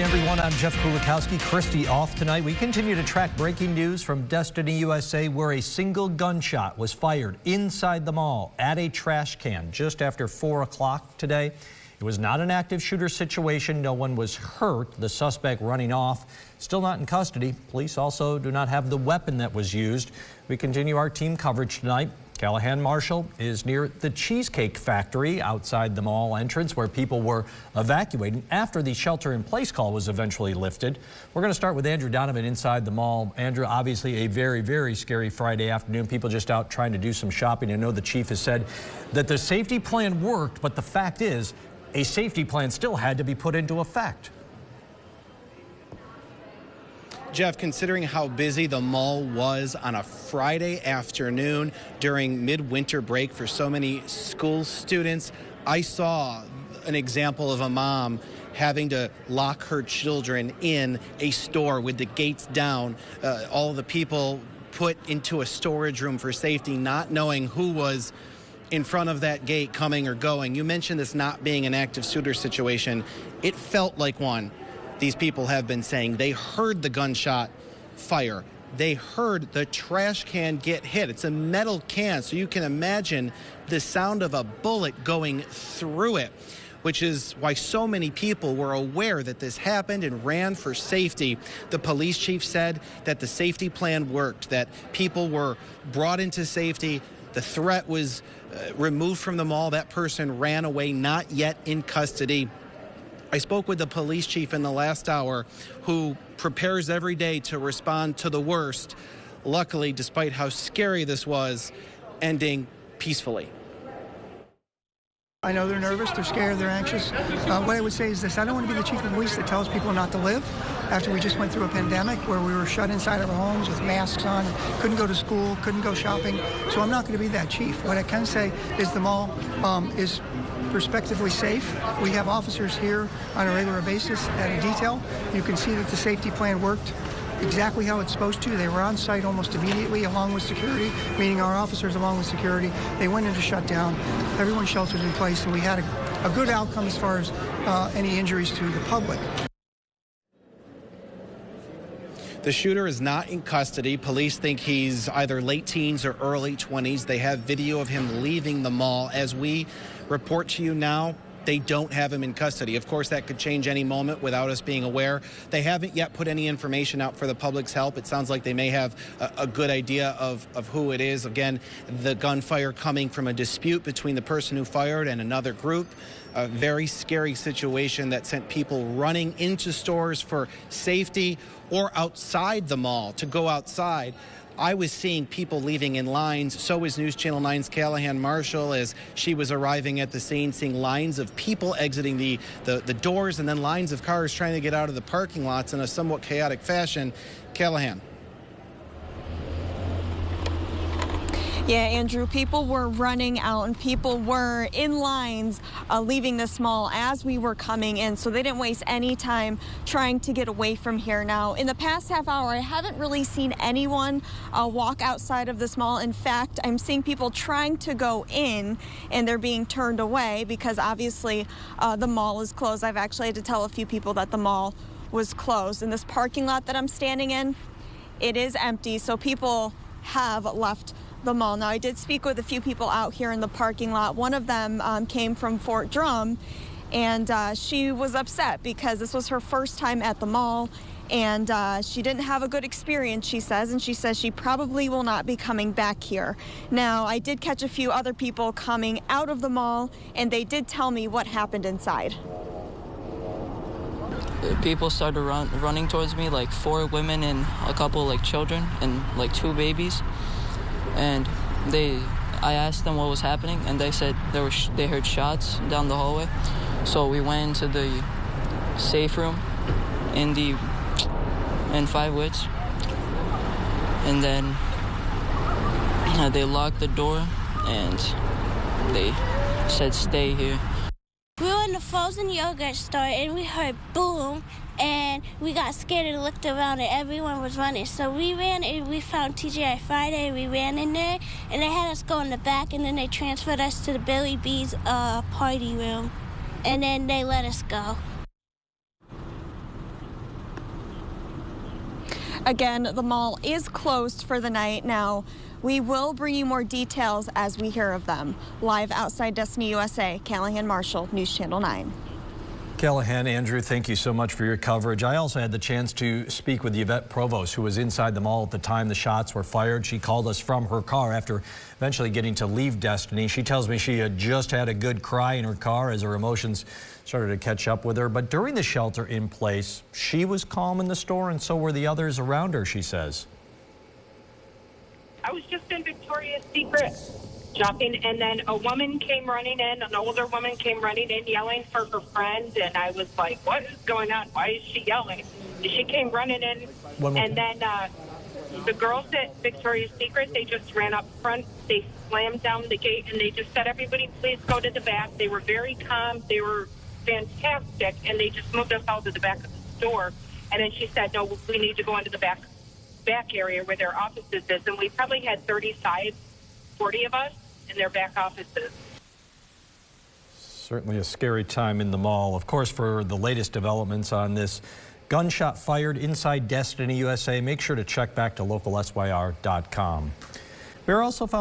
evening, everyone. I'm Jeff Kulikowski. Christy off tonight. We continue to track breaking news from Destiny USA, where a single gunshot was fired inside the mall at a trash can just after 4 o'clock today. It was not an active shooter situation. No one was hurt. The suspect running off still not in custody. Police also do not have the weapon that was used. We continue our team coverage tonight. Callahan Marshall is near the Cheesecake Factory outside the mall entrance, where people were evacuating after the shelter-in-place call was eventually lifted. We're going to start with Andrew Donovan inside the mall. Andrew, obviously a very, very scary Friday afternoon. People just out trying to do some shopping. I know the chief has said that the safety plan worked, but the fact is a safety plan still had to be put into effect. Jeff, considering how busy the mall was on a Friday afternoon during midwinter break for so many school students, I saw an example of a mom having to lock her children in a store with the gates down, all the people put into a storage room for safety, not knowing who was in front of that gate coming or going. You mentioned this not being an active shooter situation. It felt like one. These people have been saying they heard the gunshot fire. They heard the trash can get hit. It's a metal can, so you can imagine the sound of a bullet going through it, which is why so many people were aware that this happened and ran for safety. The police chief said that the safety plan worked, that people were brought into safety. The threat was removed from the mall. That person ran away, not yet in custody. I spoke with the police chief in the last hour, who prepares every day to respond to the worst. Luckily, despite how scary this was, ending peacefully. I know they're nervous, they're scared, they're anxious. What I would say is this: I don't want to be the chief of police that tells people not to live after we just went through a pandemic where we were shut inside our homes with masks on, couldn't go to school, couldn't go shopping. So I'm not going to be that chief. What I can say is the mall is prospectively safe. We have officers here on a regular basis at a detail. You can see that the safety plan worked exactly how it's supposed to. They were on site almost immediately, along with security, meaning our officers along with security. They went into shutdown. Everyone sheltered in place, and we had a good outcome as far as any injuries to the public. The shooter is not in custody. Police think he's either late teens or early 20s. They have video of him leaving the mall. As we report to you now, they don't have him in custody. Of course, that could change any moment without us being aware. They haven't yet put any information out for the public's help. It sounds like they may have a good idea of who it is. Again, the gunfire coming from a dispute between the person who fired and another group. A very scary situation that sent people running into stores for safety or outside the mall to go outside. I was seeing people leaving in lines. So was News Channel 9's Callahan Marshall as she was arriving at the scene, seeing lines of people exiting the doors and then lines of cars trying to get out of the parking lots in a somewhat chaotic fashion. Callahan. Yeah, Andrew, people were running out and people were in lines leaving this mall as we were coming in, so they didn't waste any time trying to get away from here. Now, in the past half hour, I haven't really seen anyone walk outside of this mall. In fact, I'm seeing people trying to go in and they're being turned away because obviously the mall is closed. I've actually had to tell a few people that the mall was closed. In this parking lot that I'm standing in, it is empty, so people have left the mall. Now, I did speak with a few people out here in the parking lot. One of them came from Fort Drum, and she was upset because this was her first time at the mall, and she didn't have a good experience, she says, and she says she probably will not be coming back here. Now, I did catch a few other people coming out of the mall, and they did tell me what happened inside. People started running towards me, like 4 women and a couple like children and like 2 babies. And I asked them what was happening, and they said they heard shots down the hallway. So we went into the safe room in 5 Wits, and then they locked the door and they said stay here. We were in the frozen yogurt store and we heard boom, and we got scared and looked around and everyone was running. So we ran and we found TGI Friday and we ran in there, and they had us go in the back, and then they transferred us to the Billy B's party room, and then they let us go. Again, the mall is closed for the night. Now, we will bring you more details as we hear of them. Live outside Destiny USA, Callahan Marshall, News Channel 9. Callahan, Andrew, thank you so much for your coverage. I also had the chance to speak with Yvette Provost, who was inside the mall at the time the shots were fired. She called us from her car after eventually getting to leave Destiny. She tells me she had just had a good cry in her car as her emotions started to catch up with her. But during the shelter in place, she was calm in the store, and so were the others around her, she says. I was just in Victoria's Secret shopping, and then a woman came running in, an older woman came running in yelling for her friend, and I was like, what is going on? Why is she yelling? She came running in, and then the girls at Victoria's Secret, they just ran up front, they slammed down the gate, and they just said, everybody please go to the back. They were very calm, they were fantastic, and they just moved us all to the back of the store. And then she said, no, we need to go into the back area where their offices is, and we probably had 35, 40 of us in their back offices. Certainly a scary time in the mall. Of course, for the latest developments on this gunshot fired inside Destiny USA, make sure to check back to localsyr.com. We're also found